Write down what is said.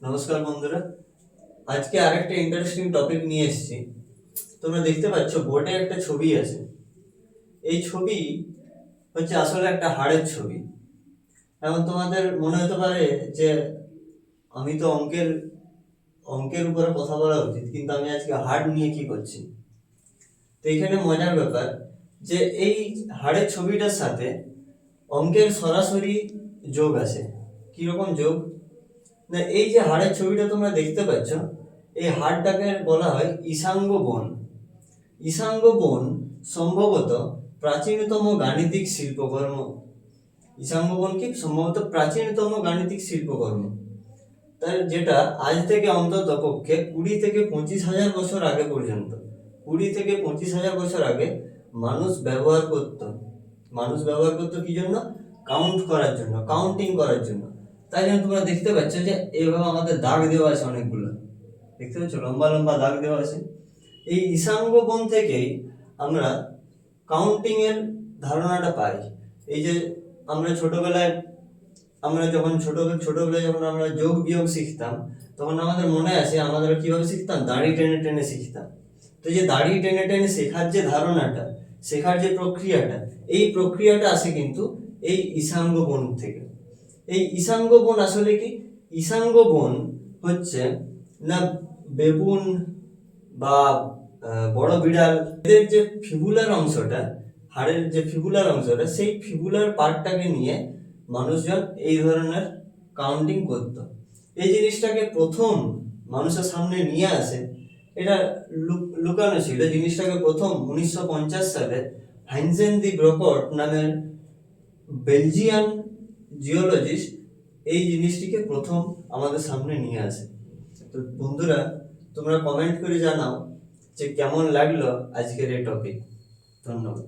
নমস্কার বন্ধুরা, আজকে আরেকটা ইন্টারেস্টিং টপিক নিয়ে এসেছি। তোমরা দেখতে পাচ্ছ বোর্ডে একটা ছবি আছে। এই ছবি হচ্ছে আসলে একটা হাড়ের ছবি। এখন তোমাদের মনে হতে পারে যে আমি তো অঙ্কের উপরে কথা বলা উচিত, কিন্তু আমি আজকে হাড় নিয়ে কি করছি। তো এখানে মজার ব্যাপার যে এই হাড়ের ছবিটার সাথে অঙ্কের সরাসরি যোগ আছে। কিরকম যোগ না, এই যে হাড়ের ছবিটা তোমরা দেখতে পাচ্ছ, এই হাড়টাকে বলা হয় ঈশাঙ্গ বন। ঈশাঙ্গ বন সম্ভবত প্রাচীনতম গাণিতিক শিল্পকর্ম। ঈশাঙ্গ বন কি সম্ভবত প্রাচীনতম গাণিতিক শিল্পকর্ম, তার যেটা আজ থেকে অন্তত পক্ষে 20 থেকে 25 হাজার বছর আগে পর্যন্ত, 20 থেকে 25 হাজার বছর আগে মানুষ ব্যবহার করত। কি জন্য? কাউন্ট করার জন্য, কাউন্টিং করার জন্য। তাই জন্য তোমরা দেখতে পাচ্ছ যে এইভাবে আমাদের দাগ দেওয়া আছে, অনেকগুলো দেখতে পাচ্ছ, লম্বা লম্বা দাগ দেওয়া আছে। এই ঈশাঙ্গ বন থেকেই আমরা কাউন্টিং এর ধারণাটা পাই। এই যে আমরা ছোটবেলায় যখন আমরা যোগ বিয়োগ শিখতাম, তখন আমাদের মনে আছে আমরা কিভাবে শিখতাম, দাড়ি টেনে টেনে শিখতাম। তো যে দাড়ি টেনে টেনে শেখার যে ধারণাটা, শেখার যে প্রক্রিয়াটা, এই প্রক্রিয়াটা আসে কিন্তু এই ঈশাঙ্গ বন থেকে। এই ঈশাঙ্গ বন আসলে কি? ঈশাঙ্গ বন হচ্ছে না বেবুন বা বড় বিড়াল, এদের যে ফিবুলার অংশটা, হাড়ের যে ফিবুলার অংশটা, সেই ফিবুলার পার্টটাকে নিয়ে মানুষজন এই ধরনের কাউন্টিং করত। এই জিনিসটাকে প্রথম মানুষের সামনে নিয়ে আসে, এটা লুকানো ছিল। জিনিসটাকে প্রথম 1950 সালে হাইনসেন দি ব্রকট নামের বেলজিয়ান জিওলজিস্ট এই জিনিসটিকে প্রথম আমাদের সামনে নিয়ে আসে। তো বন্ধুরা, তোমরা কমেন্ট করে জানাও যে কেমন লাগলো আজকের এই টপিক। ধন্যবাদ।